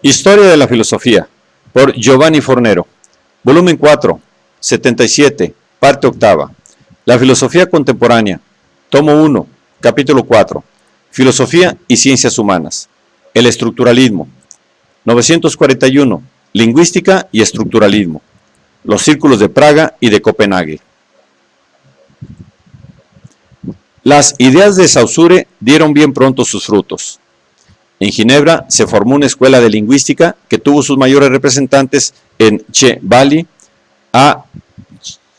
Historia de la filosofía, por Giovanni Fornero, volumen 4, 77, parte octava. La filosofía contemporánea, tomo 1, capítulo 4, Filosofía y ciencias humanas. El estructuralismo. 941, Lingüística y estructuralismo. Los círculos de Praga y de Copenhague. Las ideas de Saussure dieron bien pronto sus frutos. En Ginebra se formó una escuela de lingüística que tuvo sus mayores representantes en Che Bally, A.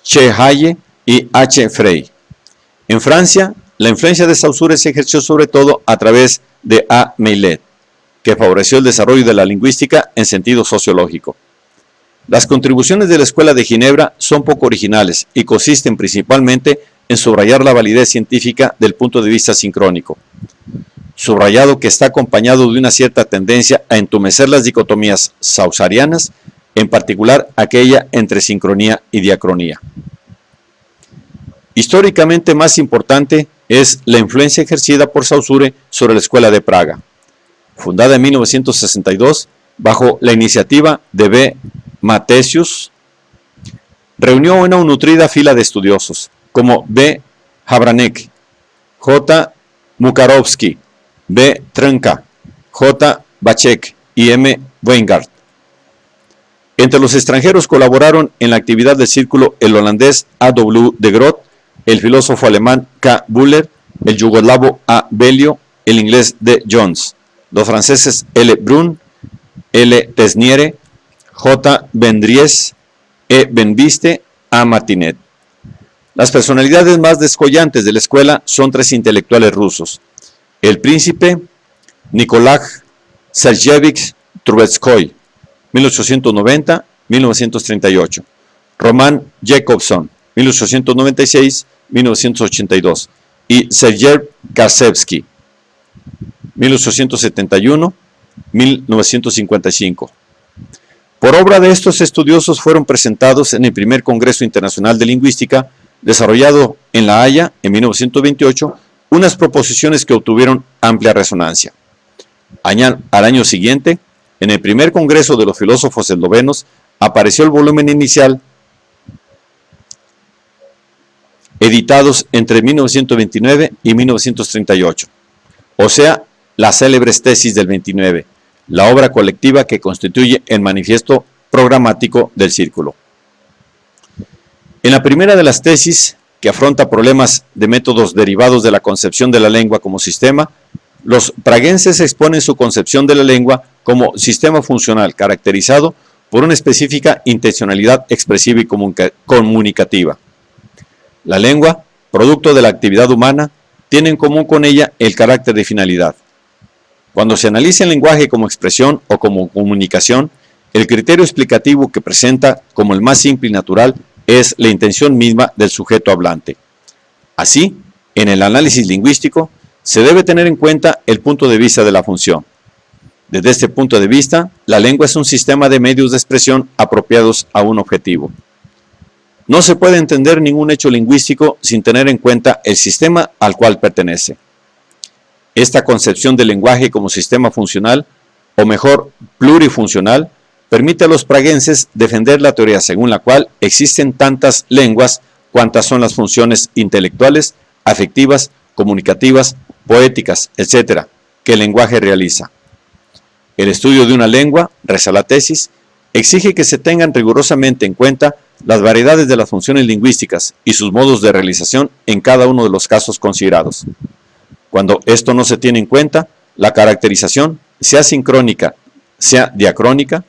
Che Haye y H. Frey. En Francia, la influencia de Saussure se ejerció sobre todo a través de A. Meillet, que favoreció el desarrollo de la lingüística en sentido sociológico. Las contribuciones de la Escuela de Ginebra son poco originales y consisten principalmente en subrayar la validez científica del punto de vista sincrónico, subrayado que está acompañado de una cierta tendencia a entumecer las dicotomías saussurianas, en particular aquella entre sincronía y diacronía. Históricamente más importante es la influencia ejercida por Saussure sobre la Escuela de Praga, fundada en 1962 bajo la iniciativa de B. Mathesius. Reunió una nutrida fila de estudiosos como B. Habranek, J. Mukarovsky, B. Trnka, J. Bacek y M. Weingart. Entre los extranjeros colaboraron en la actividad del círculo el holandés A. W. de Groot, el filósofo alemán K. Buller, el yugoslavo A. Belio, el inglés D. Jones, los franceses L. Brun, L. Tesniere, J. Bendries, E. Benviste, A. Martinet. Las personalidades más descollantes de la escuela son tres intelectuales rusos: el príncipe Nikolaj Sergeyevich Trubetskoy, 1890-1938, Roman Jakobson, 1896-1982, y Sergei Karsevsky, 1871-1955. Por obra de estos estudiosos fueron presentados en el primer Congreso Internacional de Lingüística, desarrollado en La Haya en 1928, unas proposiciones que obtuvieron amplia resonancia. Al año siguiente, en el primer Congreso de los Filósofos Eslovenos, apareció el volumen inicial, editados entre 1929 y 1938, o sea, las célebres tesis del 29, la obra colectiva que constituye el manifiesto programático del Círculo. En la primera de las tesis, que afronta problemas de métodos derivados de la concepción de la lengua como sistema, los praguenses exponen su concepción de la lengua como sistema funcional caracterizado por una específica intencionalidad expresiva y comunicativa. La lengua, producto de la actividad humana, tiene en común con ella el carácter de finalidad. Cuando se analiza el lenguaje como expresión o como comunicación, el criterio explicativo que presenta como el más simple y natural es la intención misma del sujeto hablante. Así, en el análisis lingüístico, se debe tener en cuenta el punto de vista de la función. Desde este punto de vista, la lengua es un sistema de medios de expresión apropiados a un objetivo. No se puede entender ningún hecho lingüístico sin tener en cuenta el sistema al cual pertenece. Esta concepción del lenguaje como sistema funcional, o mejor, plurifuncional, permite a los praguenses defender la teoría según la cual existen tantas lenguas cuantas son las funciones intelectuales, afectivas, comunicativas, poéticas, etc., que el lenguaje realiza. El estudio de una lengua, reza la tesis, exige que se tengan rigurosamente en cuenta las variedades de las funciones lingüísticas y sus modos de realización en cada uno de los casos considerados. Cuando esto no se tiene en cuenta, la caracterización, sea sincrónica, sea diacrónica,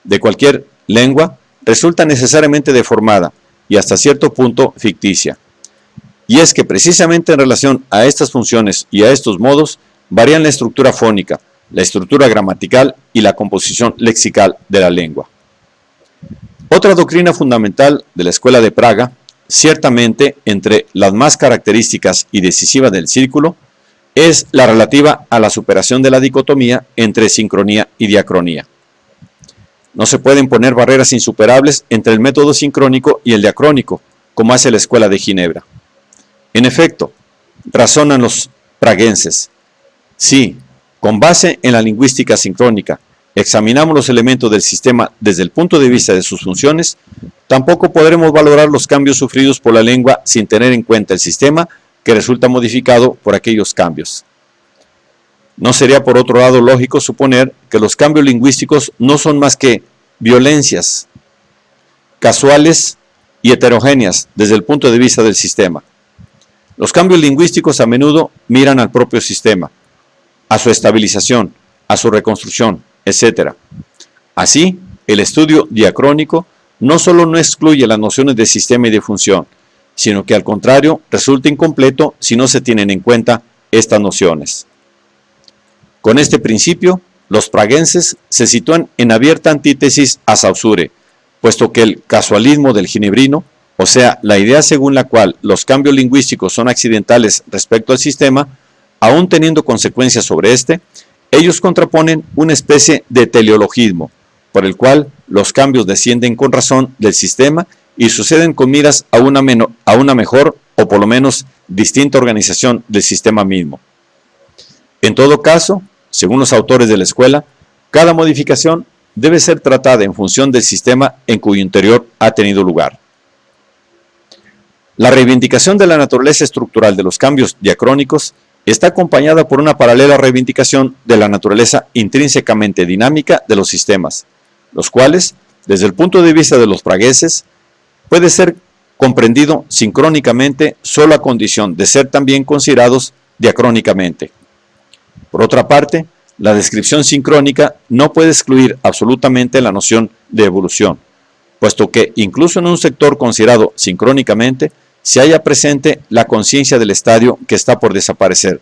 de cualquier lengua, resulta necesariamente deformada y hasta cierto punto ficticia. Y es que precisamente en relación a estas funciones y a estos modos, varían la estructura fónica, la estructura gramatical y la composición lexical de la lengua. Otra doctrina fundamental de la Escuela de Praga, ciertamente entre las más características y decisivas del círculo, es la relativa a la superación de la dicotomía entre sincronía y diacronía. No se pueden poner barreras insuperables entre el método sincrónico y el diacrónico, como hace la Escuela de Ginebra. En efecto, razonan los praguenses, sí, con base en la lingüística sincrónica, examinamos los elementos del sistema desde el punto de vista de sus funciones, tampoco podremos valorar los cambios sufridos por la lengua sin tener en cuenta el sistema que resulta modificado por aquellos cambios. No sería por otro lado lógico suponer que los cambios lingüísticos no son más que violencias casuales y heterogéneas desde el punto de vista del sistema. Los cambios lingüísticos a menudo miran al propio sistema, a su estabilización, a su reconstrucción, etc. Así, el estudio diacrónico no solo no excluye las nociones de sistema y de función, sino que al contrario resulta incompleto si no se tienen en cuenta estas nociones. Con este principio, los praguenses se sitúan en abierta antítesis a Saussure, puesto que el casualismo del ginebrino, o sea, la idea según la cual los cambios lingüísticos son accidentales respecto al sistema, aún teniendo consecuencias sobre este, ellos contraponen una especie de teleologismo, por el cual los cambios descienden con razón del sistema y suceden con miras a una mejor o por lo menos distinta organización del sistema mismo. En todo caso, según los autores de la escuela, cada modificación debe ser tratada en función del sistema en cuyo interior ha tenido lugar. La reivindicación de la naturaleza estructural de los cambios diacrónicos está acompañada por una paralela reivindicación de la naturaleza intrínsecamente dinámica de los sistemas, los cuales, desde el punto de vista de los pragueses, puede ser comprendido sincrónicamente solo a condición de ser también considerados diacrónicamente. Por otra parte, la descripción sincrónica no puede excluir absolutamente la noción de evolución, puesto que incluso en un sector considerado sincrónicamente se halla presente la conciencia del estadio que está por desaparecer,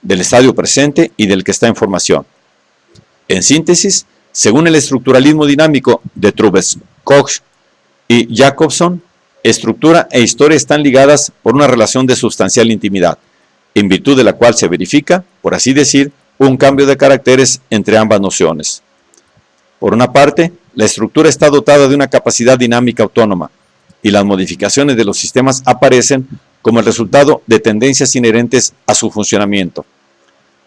del estadio presente y del que está en formación. En síntesis, según el estructuralismo dinámico de Trubetskoy y Jacobson, estructura e historia están ligadas por una relación de sustancial intimidad, en virtud de la cual se verifica, por así decir, un cambio de caracteres entre ambas nociones. Por una parte, la estructura está dotada de una capacidad dinámica autónoma, y las modificaciones de los sistemas aparecen como el resultado de tendencias inherentes a su funcionamiento.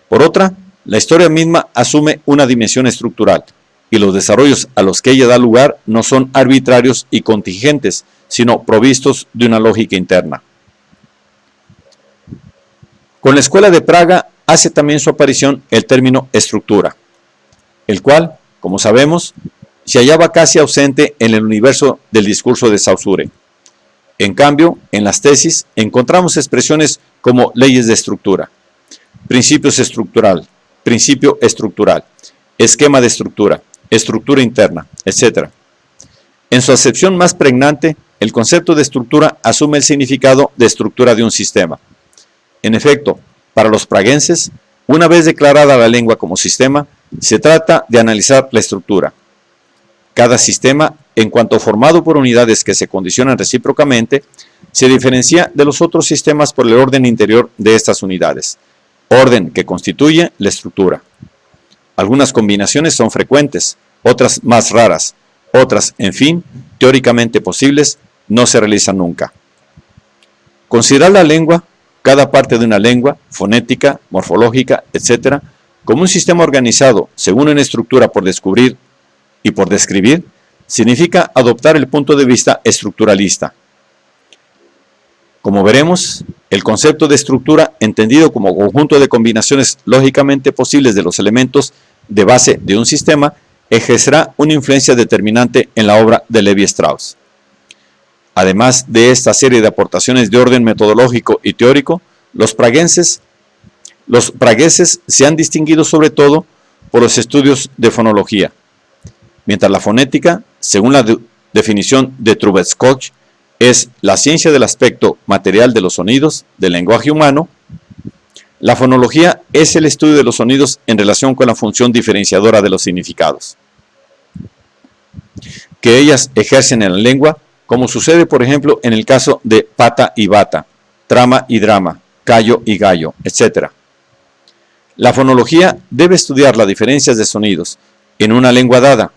Por otra, la historia misma asume una dimensión estructural, y los desarrollos a los que ella da lugar no son arbitrarios y contingentes, sino provistos de una lógica interna. Con la Escuela de Praga hace también su aparición el término estructura, el cual, como sabemos, se hallaba casi ausente en el universo del discurso de Saussure. En cambio, en las tesis encontramos expresiones como leyes de estructura, principios estructural, principio estructural, esquema de estructura, estructura interna, etc. En su acepción más pregnante, el concepto de estructura asume el significado de estructura de un sistema. En efecto, para los praguenses, una vez declarada la lengua como sistema, se trata de analizar la estructura. Cada sistema, en cuanto formado por unidades que se condicionan recíprocamente, se diferencia de los otros sistemas por el orden interior de estas unidades, orden que constituye la estructura. Algunas combinaciones son frecuentes, otras más raras, otras, en fin, teóricamente posibles, no se realizan nunca. Considerar la lengua, cada parte de una lengua, fonética, morfológica, etc., como un sistema organizado según una estructura por descubrir y por describir, significa adoptar el punto de vista estructuralista. Como veremos, el concepto de estructura, entendido como conjunto de combinaciones lógicamente posibles de los elementos de base de un sistema, ejercerá una influencia determinante en la obra de Levi-Strauss. Además de esta serie de aportaciones de orden metodológico y teórico, los pragueses se han distinguido sobre todo por los estudios de fonología, mientras la fonética, según la definición de Trubetskoy, es la ciencia del aspecto material de los sonidos del lenguaje humano. La fonología es el estudio de los sonidos en relación con la función diferenciadora de los significados que ellas ejercen en la lengua, como sucede por ejemplo en el caso de pata y bata, trama y drama, callo y gallo, etc. La fonología debe estudiar las diferencias de sonidos en una lengua dada.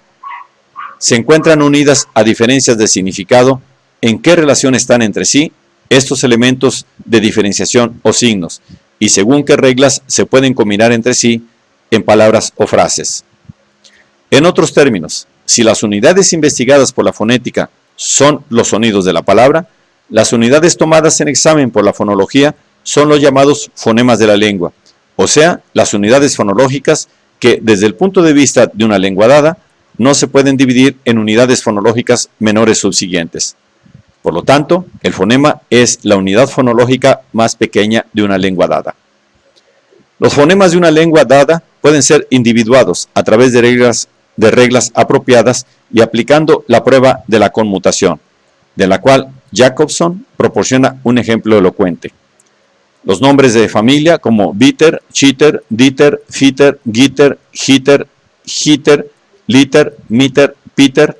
Se encuentran unidas a diferencias de significado en qué relación están entre sí estos elementos de diferenciación o signos, y según qué reglas se pueden combinar entre sí en palabras o frases. En otros términos, si las unidades investigadas por la fonética son los sonidos de la palabra, las unidades tomadas en examen por la fonología son los llamados fonemas de la lengua, o sea, las unidades fonológicas que, desde el punto de vista de una lengua dada, no se pueden dividir en unidades fonológicas menores subsiguientes. Por lo tanto, el fonema es la unidad fonológica más pequeña de una lengua dada. Los fonemas de una lengua dada pueden ser individuados a través de reglas apropiadas y aplicando la prueba de la conmutación, de la cual Jacobson proporciona un ejemplo elocuente. Los nombres de familia como bitter, chitter, diter, fitter, gitter, hitter, hitter, liter, mitter, piter,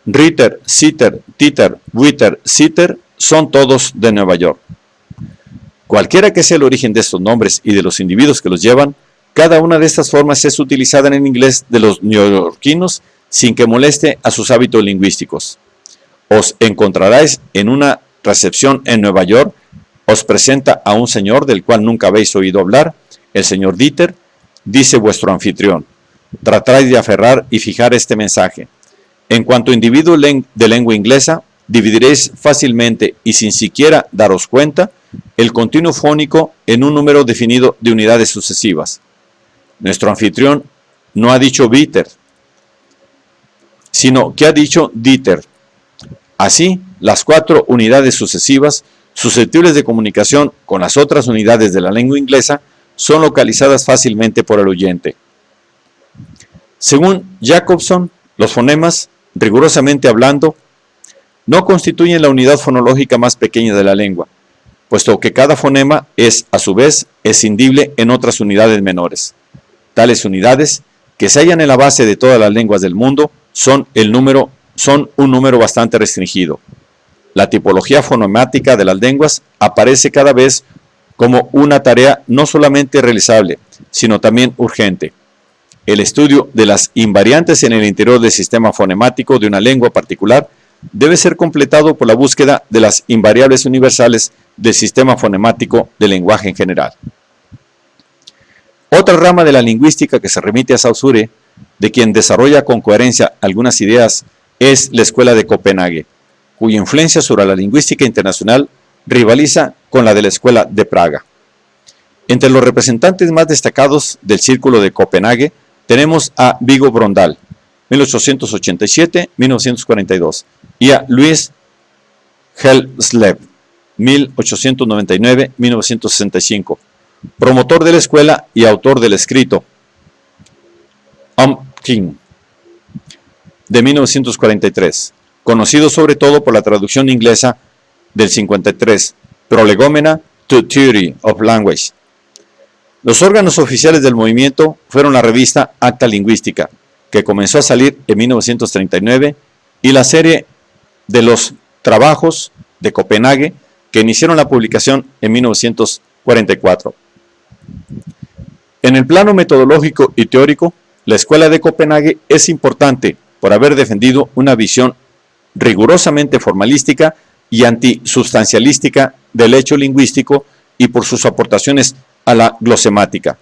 ritter, sitter, titer, witter, sitter son todos de Nueva York. Cualquiera que sea el origen de estos nombres y de los individuos que los llevan, cada una de estas formas es utilizada en el inglés de los neoyorquinos sin que moleste a sus hábitos lingüísticos. Os encontraréis en una recepción en Nueva York, os presenta a un señor del cual nunca habéis oído hablar, el señor Dieter, dice vuestro anfitrión. Tratáis de aferrar y fijar este mensaje. En cuanto a individuo de lengua inglesa, dividiréis fácilmente y sin siquiera daros cuenta el continuo fónico en un número definido de unidades sucesivas. Nuestro anfitrión no ha dicho bitter, sino que ha dicho Dieter. Así, las 4 unidades sucesivas susceptibles de comunicación con las otras unidades de la lengua inglesa son localizadas fácilmente por el oyente. Según Jacobson, los fonemas, rigurosamente hablando, no constituyen la unidad fonológica más pequeña de la lengua, puesto que cada fonema es, a su vez, escindible en otras unidades menores. Tales unidades, que se hallan en la base de todas las lenguas del mundo, son un número bastante restringido. La tipología fonemática de las lenguas aparece cada vez como una tarea no solamente realizable, sino también urgente. El estudio de las invariantes en el interior del sistema fonemático de una lengua particular debe ser completado por la búsqueda de las invariables universales del sistema fonemático del lenguaje en general. Otra rama de la lingüística que se remite a Saussure, de quien desarrolla con coherencia algunas ideas, es la Escuela de Copenhague, cuya influencia sobre la lingüística internacional rivaliza con la de la Escuela de Praga. Entre los representantes más destacados del Círculo de Copenhague tenemos a Viggo Brondal, 1887-1942, y a Louis Hjelsleb, 1899-1965, promotor de la escuela y autor del escrito King de 1943, conocido sobre todo por la traducción inglesa del 53, Prolegomena to Theory of Language. Los órganos oficiales del movimiento fueron la revista Acta Lingüística, que comenzó a salir en 1939, y la serie de los trabajos de Copenhague, que iniciaron la publicación en 1944. En el plano metodológico y teórico, la Escuela de Copenhague es importante por haber defendido una visión rigurosamente formalística y antisubstancialística del hecho lingüístico y por sus aportaciones a la glosemática,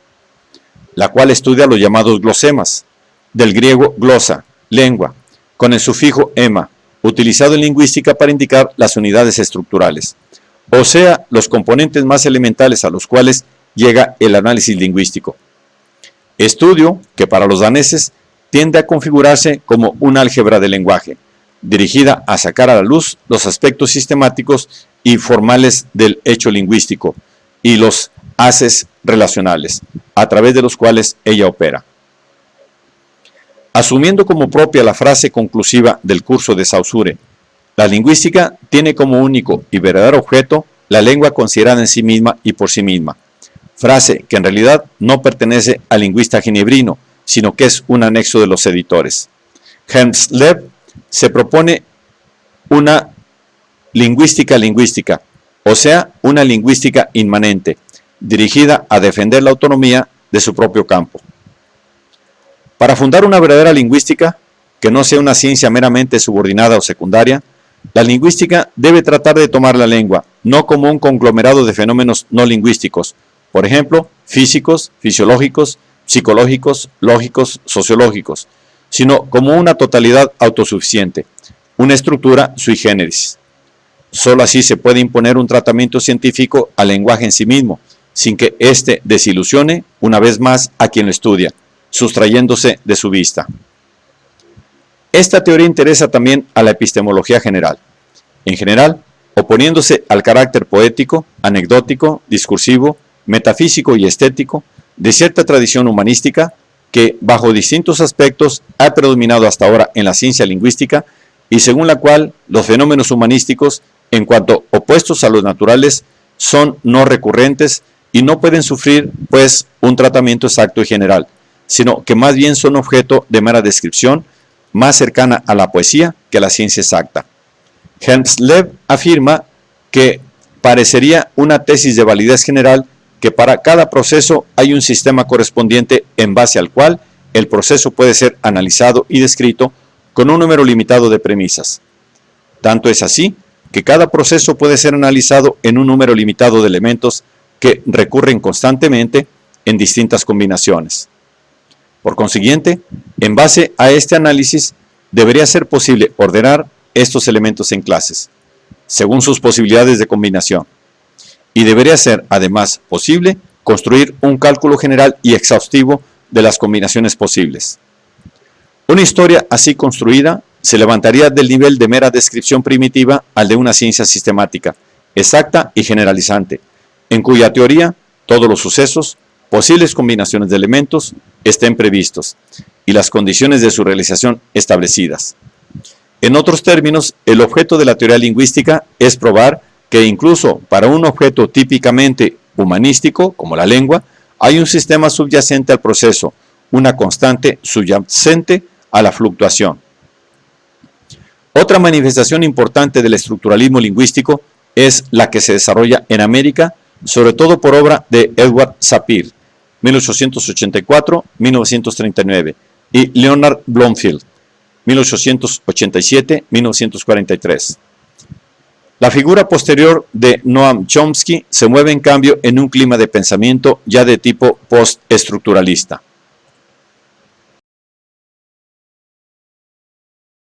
la cual estudia los llamados glosemas, del griego glosa, lengua, con el sufijo ema, utilizado en lingüística para indicar las unidades estructurales, o sea, los componentes más elementales a los cuales llega el análisis lingüístico. Estudio que para los daneses tiende a configurarse como un álgebra del lenguaje, dirigida a sacar a la luz los aspectos sistemáticos y formales del hecho lingüístico y los haces relacionales, a través de los cuales ella opera. Asumiendo como propia la frase conclusiva del curso de Saussure, la lingüística tiene como único y verdadero objeto la lengua considerada en sí misma y por sí misma, frase que en realidad no pertenece al lingüista ginebrino, sino que es un anexo de los editores. Hjelsleb se propone una lingüística lingüística, o sea, una lingüística inmanente, dirigida a defender la autonomía de su propio campo. Para fundar una verdadera lingüística, que no sea una ciencia meramente subordinada o secundaria, la lingüística debe tratar de tomar la lengua, no como un conglomerado de fenómenos no lingüísticos, por ejemplo, físicos, fisiológicos, psicológicos, lógicos, sociológicos, sino como una totalidad autosuficiente, una estructura sui generis. Solo así se puede imponer un tratamiento científico al lenguaje en sí mismo, sin que éste desilusione una vez más a quien lo estudia, sustrayéndose de su vista. Esta teoría interesa también a la epistemología general. En general, oponiéndose al carácter poético, anecdótico, discursivo, metafísico y estético de cierta tradición humanística que, bajo distintos aspectos, ha predominado hasta ahora en la ciencia lingüística y según la cual los fenómenos humanísticos, en cuanto opuestos a los naturales, son no recurrentes y no pueden sufrir, pues, un tratamiento exacto y general, sino que más bien son objeto de mera descripción, más cercana a la poesía que a la ciencia exacta. Helmsleb afirma que parecería una tesis de validez general que para cada proceso hay un sistema correspondiente en base al cual el proceso puede ser analizado y descrito con un número limitado de premisas. Tanto es así que cada proceso puede ser analizado en un número limitado de elementos que recurren constantemente en distintas combinaciones. Por consiguiente, en base a este análisis, debería ser posible ordenar estos elementos en clases, según sus posibilidades de combinación, y debería ser, además, posible construir un cálculo general y exhaustivo de las combinaciones posibles. Una historia así construida se levantaría del nivel de mera descripción primitiva al de una ciencia sistemática, exacta y generalizante, en cuya teoría todos los sucesos, posibles combinaciones de elementos, estén previstos y las condiciones de su realización establecidas. En otros términos, el objeto de la teoría lingüística es probar que incluso para un objeto típicamente humanístico, como la lengua, hay un sistema subyacente al proceso, una constante subyacente a la fluctuación. Otra manifestación importante del estructuralismo lingüístico es la que se desarrolla en América, sobre todo por obra de Edward Sapir, 1884-1939, y Leonard Bloomfield, 1887-1943. La figura posterior de Noam Chomsky se mueve en cambio en un clima de pensamiento ya de tipo postestructuralista.